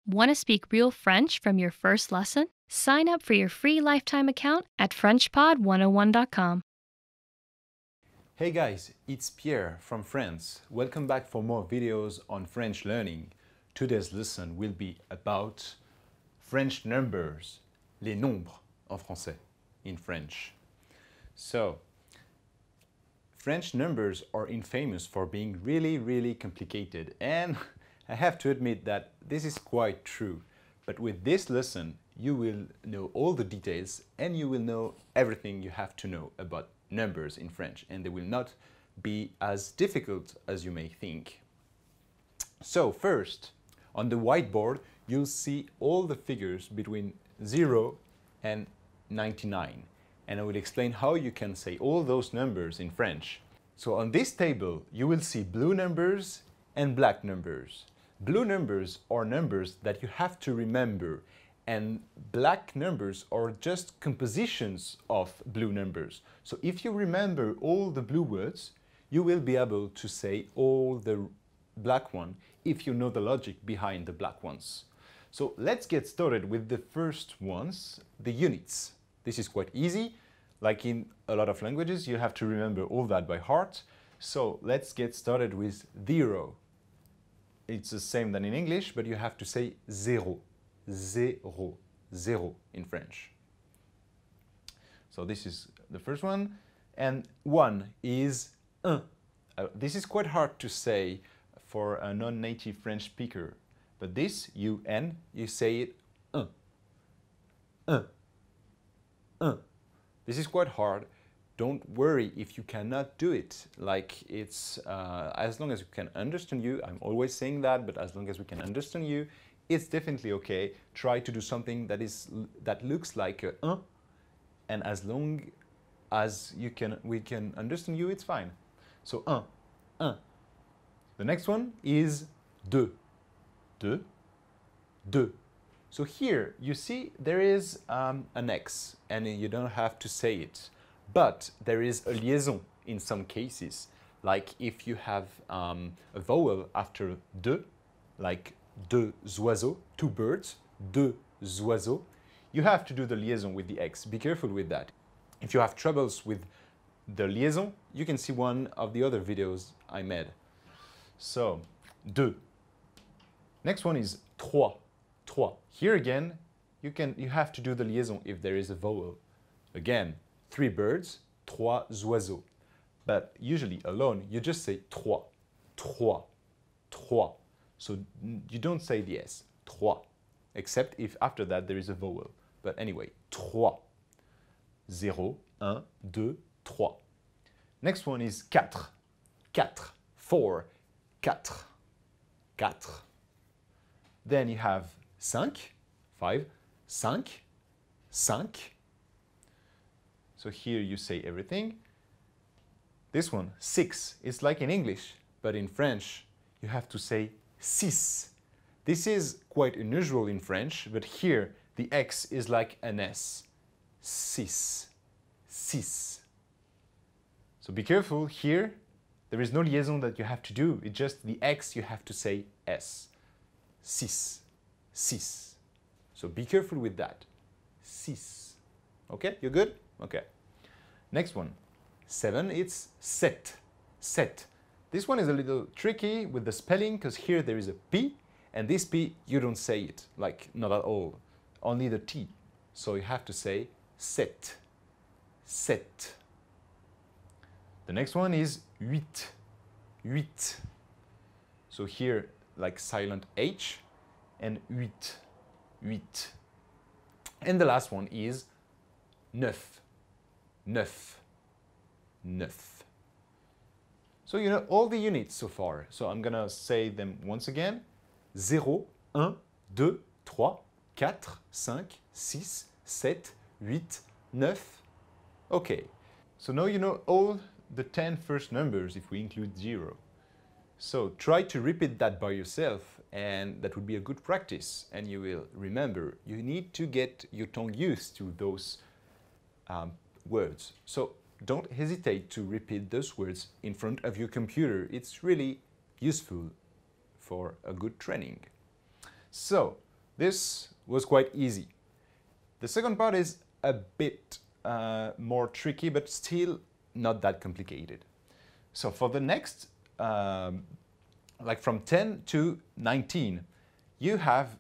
Want to speak real French from your first lesson? Sign up for your free lifetime account at FrenchPod101.com. Hey guys, it's Pierre from France. Welcome back for more videos on French learning. Today's lesson will be about French numbers, les nombres en français, in French. So, French numbers are infamous for being really complicated, and I have to admit that this is quite true. But with this lesson, you will know all the details and you will know everything you have to know about numbers in French, and they will not be as difficult as you may think. So first, on the whiteboard, you'll see all the figures between 0 and 99, and I will explain how you can say all those numbers in French. So on this table, you will see blue numbers and black numbers. Blue numbers are numbers that you have to remember, and black numbers are just compositions of blue numbers. So if you remember all the blue words, you will be able to say all the black one if you know the logic behind the black ones. So let's get started with the first ones, the units. This is quite easy. Like in a lot of languages, you have to remember all that by heart. So let's get started with 0. It's the same than in English, but you have to say zéro, zéro, zéro in French. So this is the first one. And 1 is un. This is quite hard to say for a non-native French speaker, but this, UN, you say it un, un, un. This is quite hard. Don't worry if you cannot do it. Like it's, as long as we can understand you, I'm always saying that, but as long as we can understand you, it's definitely okay. Try to do something that looks like a un, and as long as we can understand you, it's fine. So un, un. The next one is deux, deux, deux. So here you see there is an X, and you don't have to say it. But there is a liaison in some cases, like if you have a vowel after deux, like deux oiseaux, 2 birds, deux oiseaux, you have to do the liaison with the X. Be careful with that. If you have troubles with the liaison, you can see one of the other videos I made. So, deux. Next one is trois, trois. Here again, you have to do the liaison if there is a vowel. Again, 3 birds, 3 oiseaux. But usually alone, you just say trois, trois, trois. So you don't say the S, trois, except if after that there is a vowel. But anyway, trois. 0, 1, 2, 3. Next one is quatre, quatre, 4, quatre, quatre. Then you have cinq, 5, cinq, cinq. So here you say everything. This one, 6, it's like in English, but in French you have to say six. This is quite unusual in French, but here the X is like an S. Six, six. So be careful, here there is no liaison that you have to do, it's just the X you have to say S. Six, six. So be careful with that. Six. Okay, you good? Okay. Next one. 7, it's sept. Sept. This one is a little tricky with the spelling because here there is a P, and this P, you don't say it, like not at all. Only the T. So you have to say sept. Sept. The next one is huit. Huit. So here, like silent H, and huit. Huit. And the last one is neuf. Neuf. Neuf. So you know all the units so far. So I'm gonna say them once again. 0, 1, 2, 3, 4, 5, 6, 7, 8, 9. Okay. So now you know all the 10 first numbers if we include 0. So try to repeat that by yourself, and that would be a good practice, and you will remember. You need to get your tongue used to those words. So don't hesitate to repeat those words in front of your computer. It's really useful for a good training. So This was quite easy. The second part is a bit more tricky, but still not that complicated. So for the next, like from 10 to 19, you have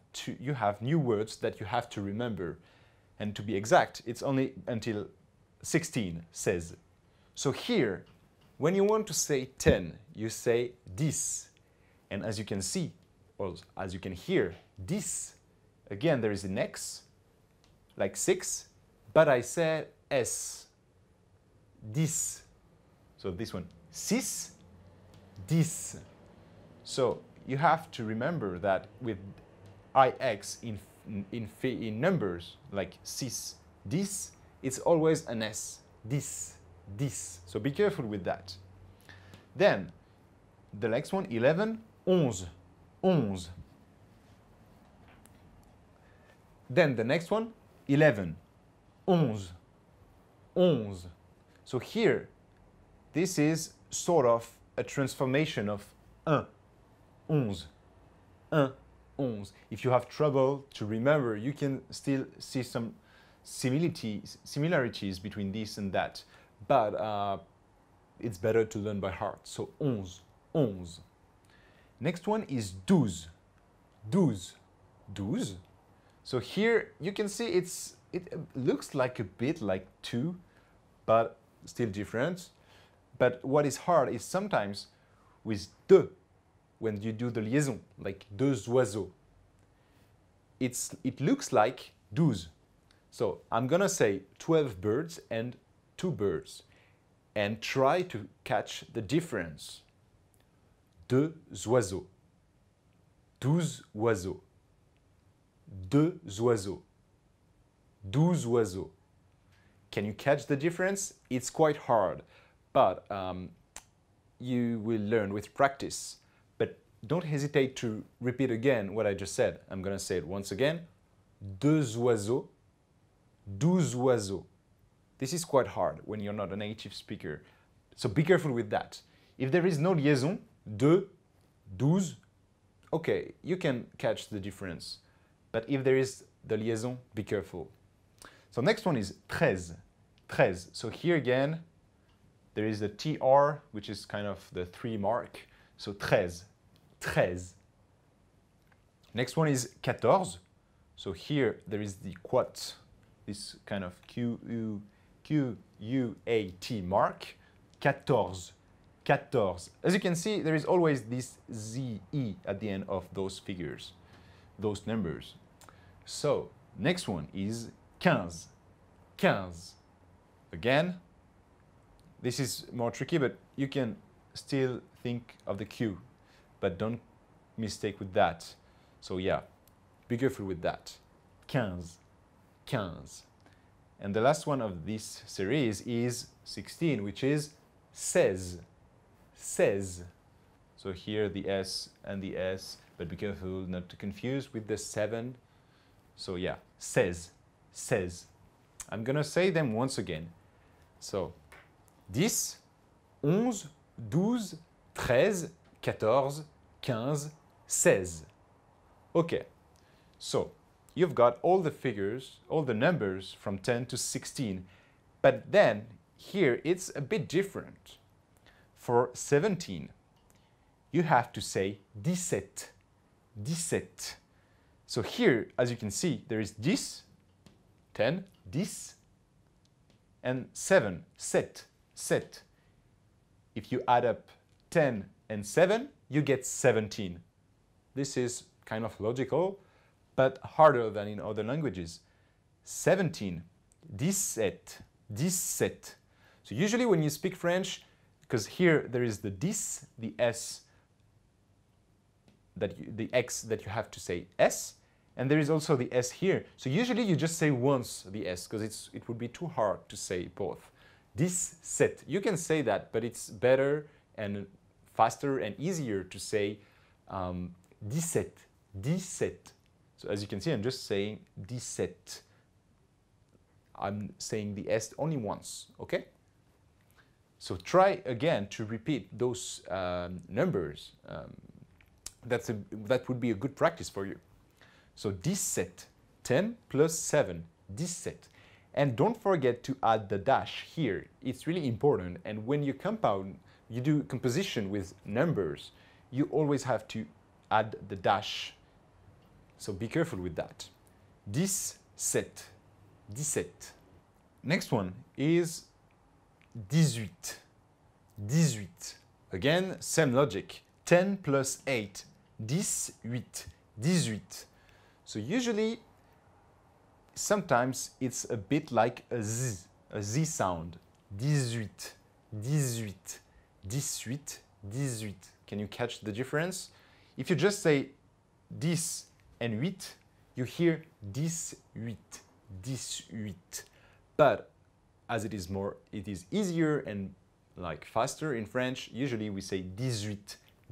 new words that you have to remember. And to be exact, it's only until 16, 16. So here, when you want to say 10, you say 10. And as you can see, or as you can hear, 10. Again, there is an X, like 6, but I said S. 10. So this one, 6, 10. So you have to remember that with IX in numbers, like 6, 10, it's always an S. 10, 10. So be careful with that. Then, the next one, 11, 11, 11. Then the next one, 11, 11, 11. So here, this is sort of a transformation of 1, 11, 1, 11. If you have trouble to remember, you can still see some similarities between this and that, but it's better to learn by heart. So 11, 11. Next one is 12, 12, 12. So here you can see it looks like a bit like 2, but still different. But what is hard is sometimes with deux, when you do the liaison, like deux oiseaux, it looks like 12. So I'm gonna say 12 birds and 2 birds, and try to catch the difference. Deux oiseaux, 12 oiseaux, deux oiseaux, 12 oiseaux. Can you catch the difference? It's quite hard, but you will learn with practice. But don't hesitate to repeat again what I just said. I'm gonna say it once again. Deux oiseaux, 12 oiseaux. This is quite hard when you're not a native speaker. So be careful with that. If there is no liaison, deux, 12, okay, you can catch the difference. But if there is the liaison, be careful. So next one is 13, 13. So here again, there is the TR, which is kind of the 3 mark. So 13, 13. Next one is 14. So here there is the quat, this kind of Q-U-A-T mark. 14, 14. As you can see, there is always this Z-E at the end of those figures, those numbers. So, next one is 15, 15. Again, this is more tricky, but you can still think of the Q, but don't mistake with that. So yeah, be careful with that. 15, 15. And the last one of this series is 16, which is 16, 16. So here the S and the S, but be careful not to confuse with the 7. So yeah, 16, 16. I'm gonna say them once again. So 10, 11, 12, 13, 14, 15, 16. Okay, so you've got all the figures, all the numbers from 10 to 16, but then here it's a bit different. For 17, you have to say 17, 17. So here, as you can see, there is 10, 10, and 7, 7, 7. If you add up 10 and 7, you get 17. This is kind of logical, but harder than in other languages. 17, 17, 17. So usually when you speak French, because here there is the 10, the S, the X that you have to say S, and there is also the S here. So usually you just say once the S, because it would be too hard to say both. 17. You can say that, but it's better and faster and easier to say 17, 17. So as you can see, I'm just saying 17. I'm saying the S only once, okay? So try again to repeat those numbers. That would be a good practice for you. So 17, 10 plus 7, 17. And don't forget to add the dash here. It's really important. And when you compound, you do composition with numbers, you always have to add the dash. So be careful with that. 17, 17. Next one is 18, 18. Again, same logic. 10 plus 8, 18, 18. So usually, sometimes it's a bit like a Z sound. 18, 18, 18, 18. Can you catch the difference? If you just say 10 and 8, you hear 18, 18. But as it is easier and like faster in French, usually we say 18,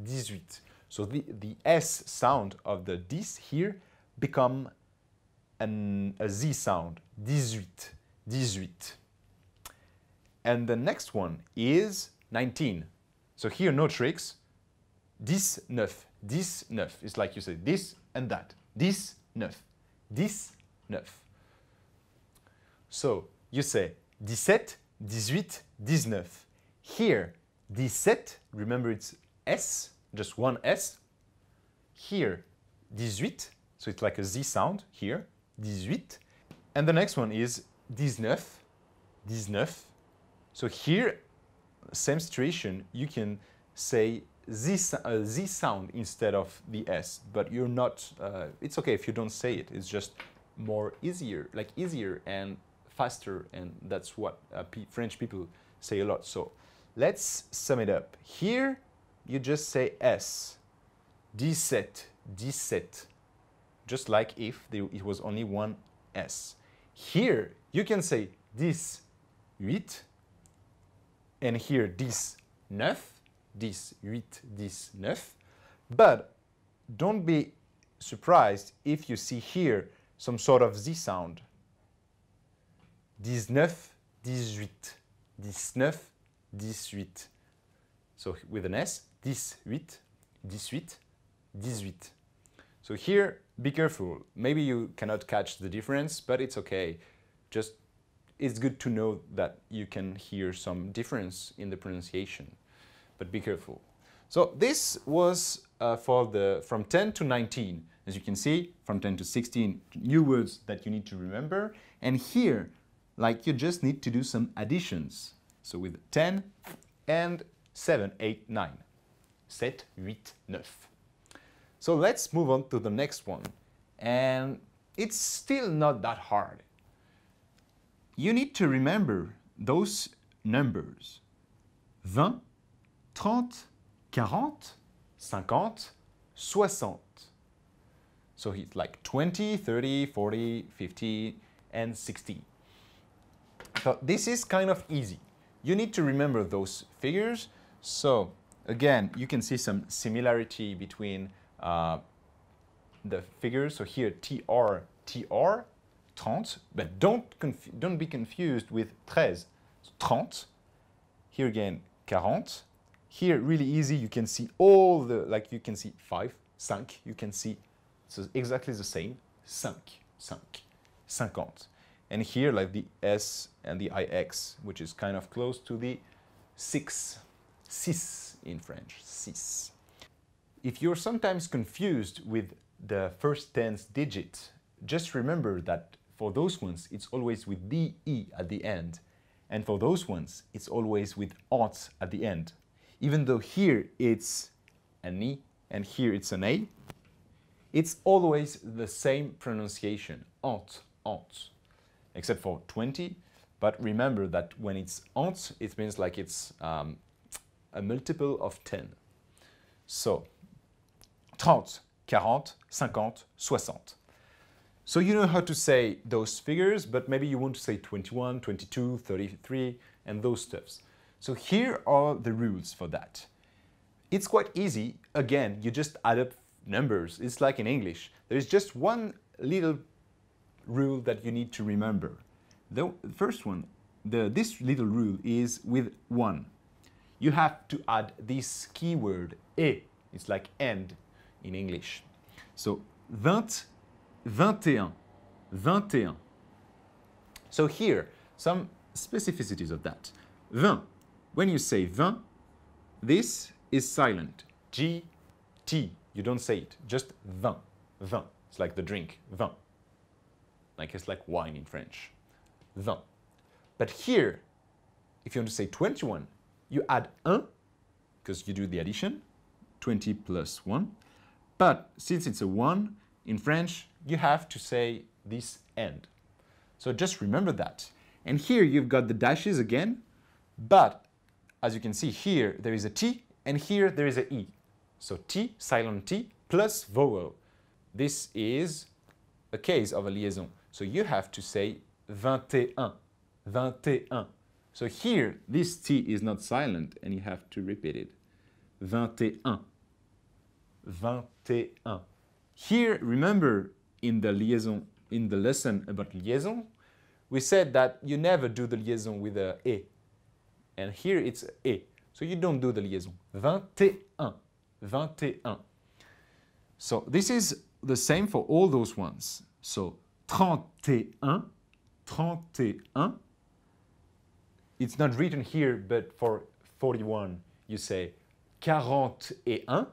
18. So the S sound of the 10 here become a Z sound, 18, 18. And the next one is 19. So here, no tricks. 19, 19. It's like you say this and that. 19, 19. So you say 17, 18, 19. Here, 17, remember it's S, just one S. Here, 18, so it's like a Z sound here, 18. And the next one is 19, 19. So here, same situation, you can say Z sound instead of the S, but you're not, it's okay if you don't say it, it's just easier and faster, and that's what French people say a lot. So let's sum it up. Here, you just say S, 17, 17, just like if it was only one S. Here, you can say 18, and here 19, 18, 19, but don't be surprised if you see here some sort of Z sound. 19, 18, 19, 18. So with an S, 18, 18, 18. So here, be careful. Maybe you cannot catch the difference, but it's okay. Just, it's good to know that you can hear some difference in the pronunciation, but be careful. So this was from 10 to 19. As you can see, from 10 to 16, new words that you need to remember. And here, like, you just need to do some additions. So with 10 and 7, 8, 9. 7, 8, 9. So let's move on to the next one. And it's still not that hard. You need to remember those numbers. 20, 30, 40, 50, 60. So it's like 20, 30, 40, 50, and 60. So this is kind of easy. You need to remember those figures. So again, you can see some similarity between the figures. So here, TR, 30, but don't be confused with 13. So 30. Here again, 40. Here, really easy, you can see all the, like you can see 5, 5, you can see, it's exactly the same, 5, 5, 50. And here, like the S and the IX, which is kind of close to the 6, 6 in French, 6. If you're sometimes confused with the first tense digit, just remember that for those ones, it's always with DE at the end. And for those ones, it's always with ant at the end. Even though here it's an E and here it's an A, it's always the same pronunciation, ant, ant, except for 20. But remember that when it's ant, it means like it's a multiple of 10. So 30, 40, 50, 60. So you know how to say those figures, but maybe you want to say 21, 22, 33, and those stuffs. So here are the rules for that. It's quite easy. Again, you just add up numbers. It's like in English. There's just one little rule that you need to remember. The first one, this little rule is with 1. You have to add this keyword, et. It's like and in English. So 20 21. 21. So here, some specificities of that. 20. When you say 20, this is silent. G, T. You don't say it. Just 20. 20. It's like the drink. 20. Like it's like wine in French. 20. But here, if you want to say 21, you add un, because you do the addition, 20 plus 1. But since it's a 1, in French, you have to say this end. So just remember that. And here you've got the dashes again, but as you can see here, there is a T, and here there is a E. So T, silent T, plus vowel. This is a case of a liaison. So you have to say 21, 21. So here, this T is not silent, and you have to repeat it. 21, 21. Here, remember, in the liaison, in the lesson about liaison, we said that you never do the liaison with a E. And here it's E. So you don't do the liaison. 21, 21. So this is the same for all those ones. So 31, 31. It's not written here, but for 41, you say 41,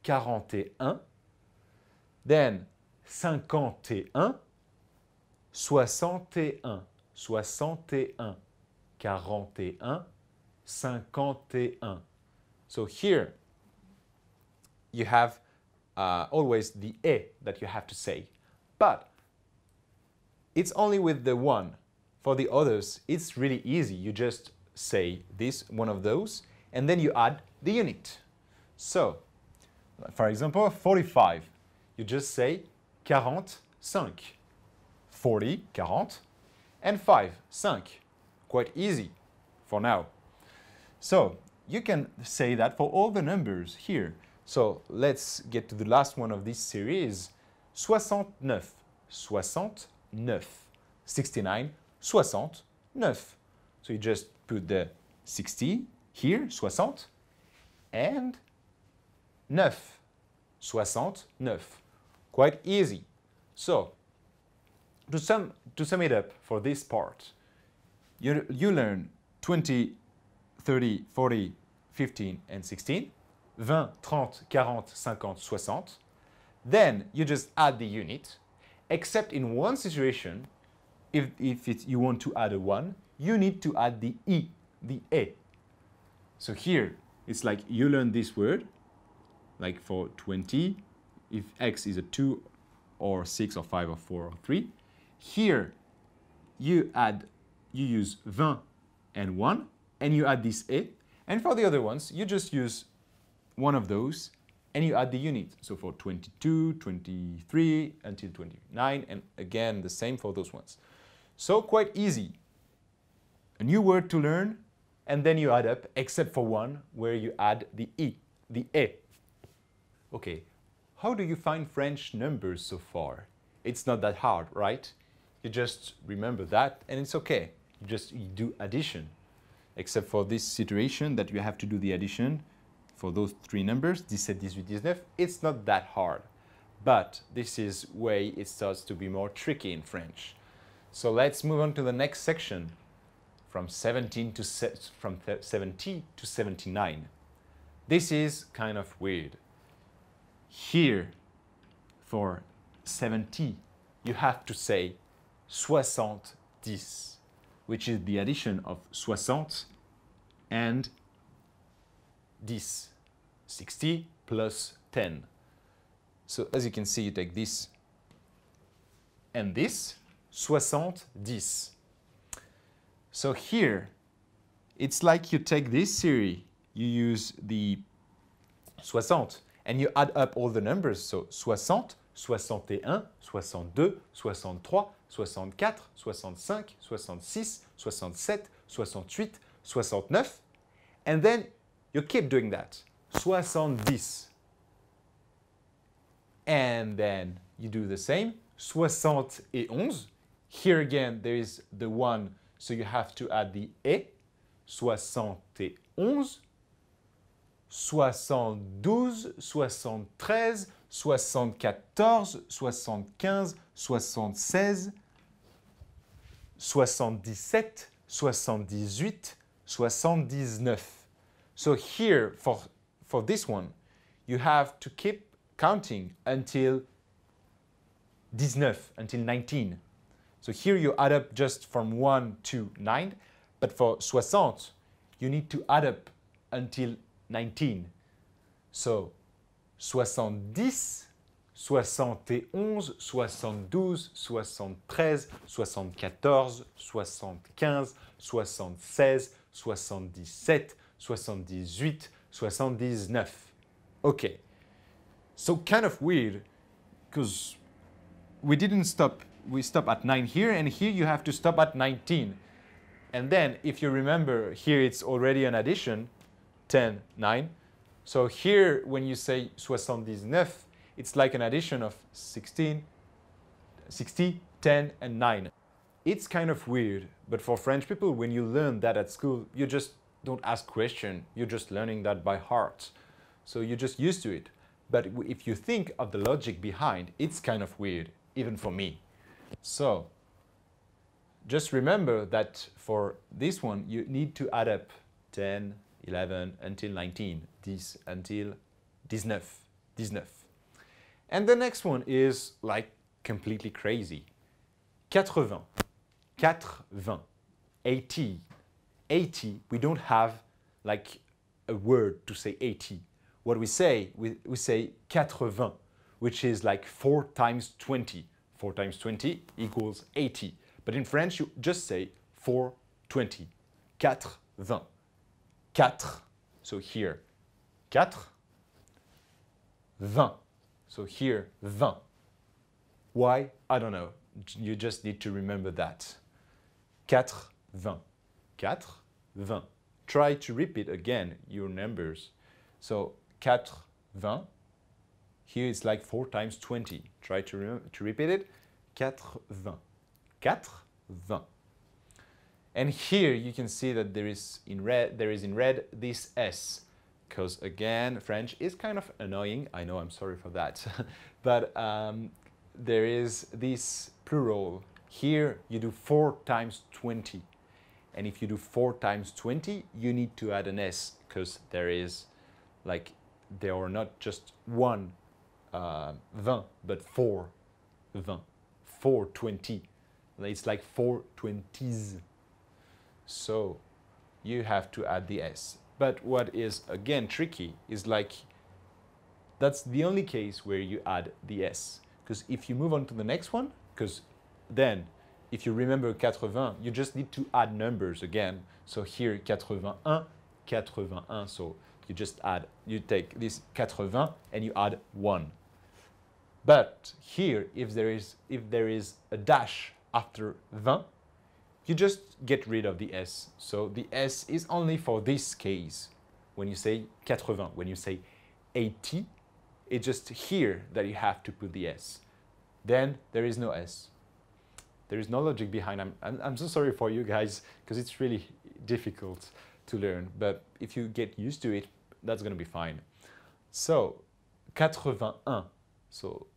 41. Then 51, 61, 61, 41, 51. So here you have always the E that you have to say. But it's only with the one. For the others, it's really easy. You just say this, one of those, and then you add the unit. So, for example, 45, you just say 45. 40, 40, and 5, 5. Quite easy for now. So, you can say that for all the numbers here. So, let's get to the last one of this series. 69, 69, 69, 69. So you just put the 60 here, 60, and 9, 69. Quite easy. So, to sum it up for this part, you learn 20, 30, 40, 15, and 16, 20, 30, 40, 50, 60. Then you just add the unit, except in one situation. If you want to add a 1, you need to add the E, the E. So here, it's like you learn this word, like for 20, if X is a 2 or 6 or 5 or 4 or 3. Here, you use 20 and 1, and you add this E. And for the other ones, you just use one of those, and you add the unit. So for 22, 23, until 29, and again, the same for those ones. So quite easy. A new word to learn, and then you add up, except for one, where you add the E, the E. Okay, how do you find French numbers so far? It's not that hard, right? You just remember that, and it's okay. You do addition, except for this situation that you have to do the addition for those three numbers, 17, 18, 19. It's not that hard, but this is where it starts to be more tricky in French. So let's move on to the next section, from 70 to 79. This is kind of weird. Here, for 70, you have to say 70, which is the addition of 60 and 10, 60 plus 10. So as you can see, you take this and this, 70. So here, it's like you take this series, you use the 60, and you add up all the numbers. So 60, 61, 62, 63, 64, 65, 66, 67, 68, 69, and then you keep doing that. 70. And then you do the same. 71. Here again, there is the 1, so you have to add the E. 71, 72, 73, 74, 75, 76, 77, 78, 79. So here, for this one, you have to keep counting until 19, until 19. So here you add up just from 1 to 9, but for 60, you need to add up until 19. So 70, 71, 72, 73, 74, 75, 76, 77, 78, 79. Okay, so kind of weird because we didn't stop. We stop at 9 here, and here you have to stop at 19. And then if you remember, here it's already an addition, 10, 9. So here when you say 79, it's like an addition of 16, 60, 10, and 9. It's kind of weird, but for French people, when you learn that at school, you just don't ask questions. You're just learning that by heart. So you're just used to it. But if you think of the logic behind, it's kind of weird, even for me. So just remember that for this one, you need to add up 10, 11, until 19, 10 until 19, 19. And the next one is like completely crazy. 80, 80, 80, we don't have like a word to say 80. What we say, we say 80, which is like 4 times 20. 4 times 20 equals 80. But in French, you just say 420. 80. 4. So here, 4. 20. So here, 20. Why? I don't know. You just need to remember that. 4, 20. 4, 20. Try to repeat again your numbers. So 4, 20. Here it's like 4 times 20. Try to repeat it. 4, 20. 4, 20. And here you can see that there is in red this S, because again, French is kind of annoying. I know, I'm sorry for that. But there is this plural. Here you do 4 times 20. And if you do 4 times 20, you need to add an S, because there are not just 1 20, but 4 20. 420. It's like 4 20s. So you have to add the S. But what is again tricky is like that's the only case where you add the S. Because if you move on to the next one, because then if you remember 80, you just need to add numbers again. So here 81, 81. So you just add, you take this 80 and you add 1. But here, if there is a dash after 20, you just get rid of the S. So the S is only for this case. When you say 80, when you say 80, it's just here that you have to put the S. Then there is no S. There is no logic behind. I'm so sorry for you guys, because it's really difficult to learn. But if you get used to it, that's going to be fine. So 81. So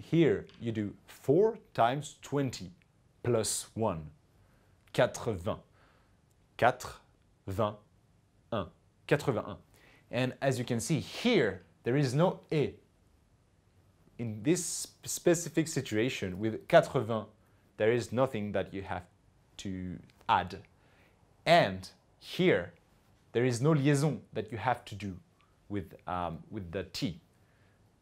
here you do 4 times 20 plus 1. 80. 81. 81. And as you can see here, there is no E. In this specific situation with 80, there is nothing that you have to add. And here, there is no liaison that you have to do with the T.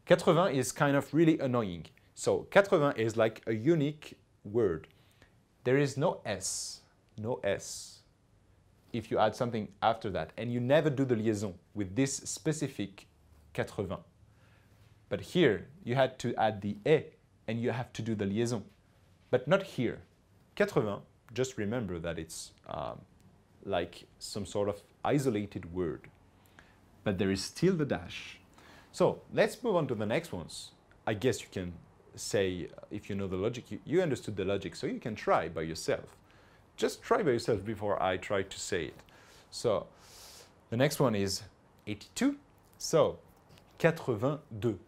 80 is kind of really annoying. So 80 is like a unique word. There is no S, no S, if you add something after that. And you never do the liaison with this specific 80. But here, you had to add the E, and you have to do the liaison. But not here. 80, just remember that it's like some sort of isolated word. But there is still the dash. So let's move on to the next ones. I guess you can say, if you know the logic, you understood the logic, so you can try by yourself. Just try by yourself before I try to say it. So the next one is 82. So 82.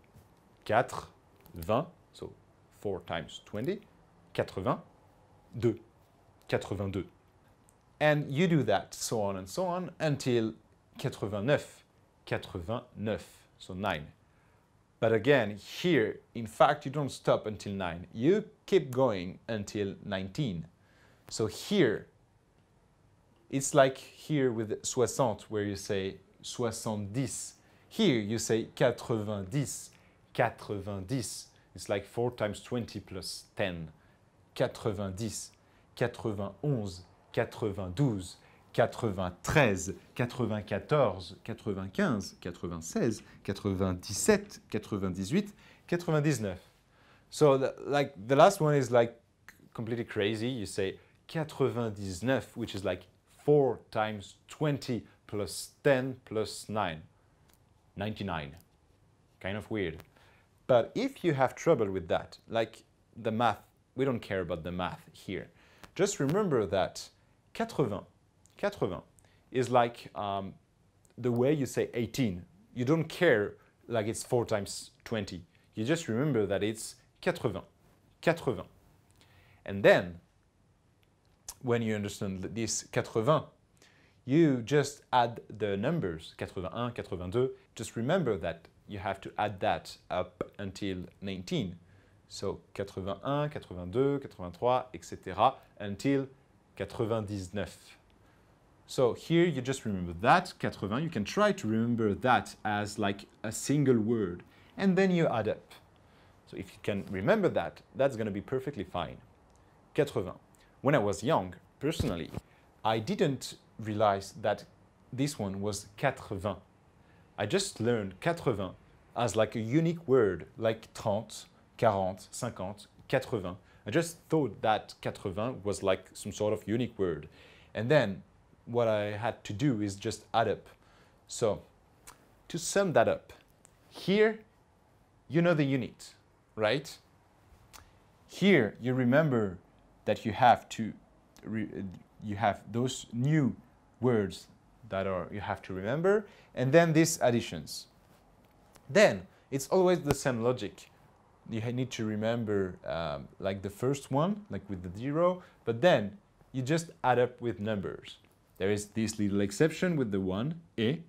4, 20. So 4 times 20, 82, 82. And you do that, so on and so on, until 89, 89, so 9. But again, here, in fact, you don't stop until 9. You keep going until 19. So here, it's like here with 60, where you say 70. Here, you say 90, 90. It's like 4 times 20 plus 10. 90, 91, 92, 93, 94, 95, 96, 97, 98, 99. So the last one is like completely crazy. You say 99, which is like 4 times 20 plus 10 plus 9, 99. Kind of weird. But if you have trouble with that, like the math, we don't care about the math here. Just remember that 80 is like the way you say 18. You don't care like it's 4 times 20. You just remember that it's 80. And then, when you understand this 80, you just add the numbers, 81, 82. Just remember that you have to add that up until 19. So 81, 82, 83, etc. until 99. So here you just remember that, 80. You can try to remember that as like a single word. And then you add up. So if you can remember that, that's going to be perfectly fine. 80. When I was young, personally, I didn't realize that this one was 80. I just learned 80 as like a unique word, like 30, 40, 50, 80. I just thought that 80 was like some sort of unique word. And then what I had to do is just add up. So to sum that up, here you know the unit, right? Here you remember that you have those new words that you have to remember, and then these additions. Then it's always the same logic. You need to remember like the first one, like with the 0, but then you just add up with numbers. There is this little exception with the 1, et.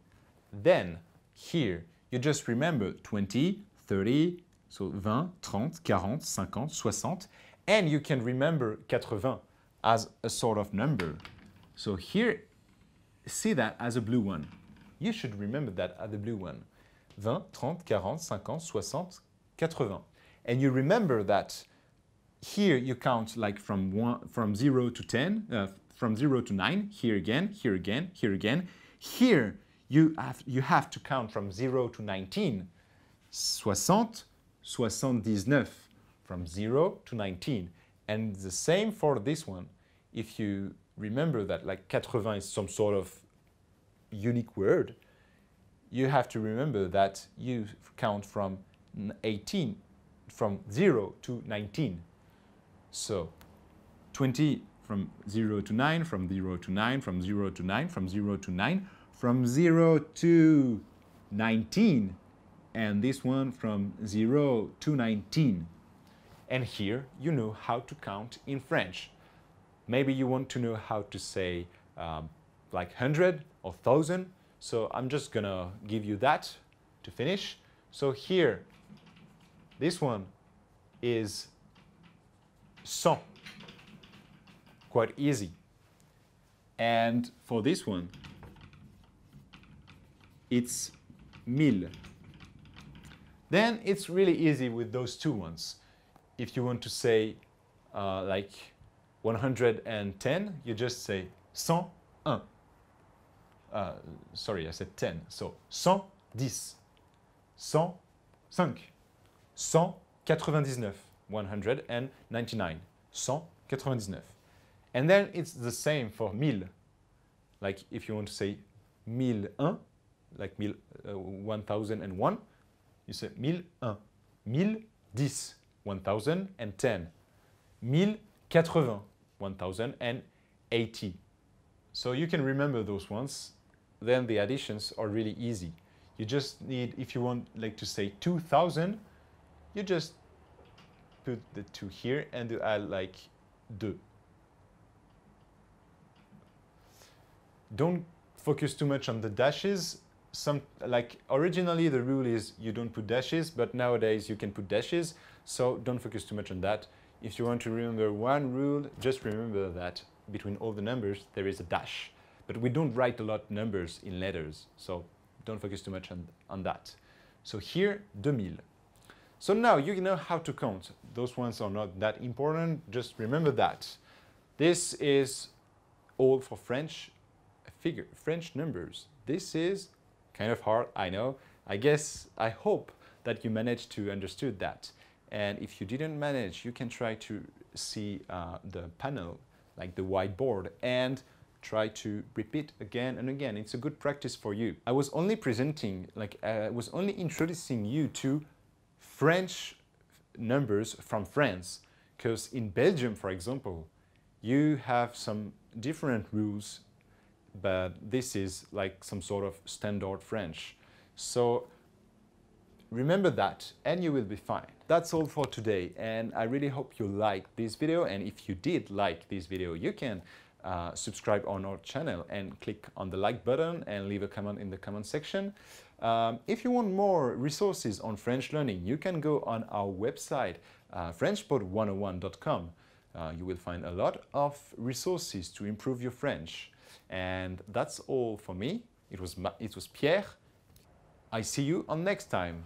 Then here you just remember 20, 30, so 20, 30, 40, 50, 60, and you can remember 80 as a sort of number. So here, see that as a blue one. You should remember that as the blue one. 20, 30, 40, 50, 60, 80. And you remember that here you count like from 0 to 10, from 0 to 9, here again, here again, here again. Here you have to count from 0 to 19, 60, 79, from 0 to 19. And the same for this one. If you remember that like 80 is some sort of unique word, you have to remember that you count from 18, from 0 to 19. So 20 from 0 to 9, from 0 to 9, from 0 to 9, from 0 to 9, from 0 to 19, and this one from 0 to 19. And here you know how to count in French. Maybe you want to know how to say like 100 or 1,000. So I'm just gonna give you that to finish. So here, this one is 100. Quite easy. And for this one, it's 1000. Then it's really easy with those two ones. If you want to say like 110, you just say 101. Sorry, I said 10. So 110, 105, 199, 199, 199. And then it's the same for 1000. Like if you want to say 1001, like 1001, you say 1001, 1010, 1010, 1080, 1080. So you can remember those ones. Then the additions are really easy. You just need, if you want like to say 2000, you just put the 2 here and to add like 2. Don't focus too much on the dashes. Like originally the rule is you don't put dashes, but nowadays you can put dashes, so don't focus too much on that. If you want to remember one rule, just remember that between all the numbers there is a dash. But we don't write a lot of numbers in letters, so don't focus too much on that. So here, 2000. So now you know how to count. Those ones are not that important, just remember that. This is all for French French numbers. This is kind of hard, I know. I hope that you managed to understood that. And if you didn't manage, you can try to see the panel, like the whiteboard, and try to repeat again and again. It's a good practice for you. I was only presenting, I was only introducing you to French numbers from France, because in Belgium, for example, you have some different rules, but this is like some sort of standard French. So remember that and you will be fine. That's all for today, and I really hope you liked this video, and if you did like this video, you can subscribe on our channel and click on the like button and leave a comment in the comment section. If you want more resources on French learning, you can go on our website, frenchpod101.com. You will find a lot of resources to improve your French. And that's all for me. It was Pierre. I see you on next time.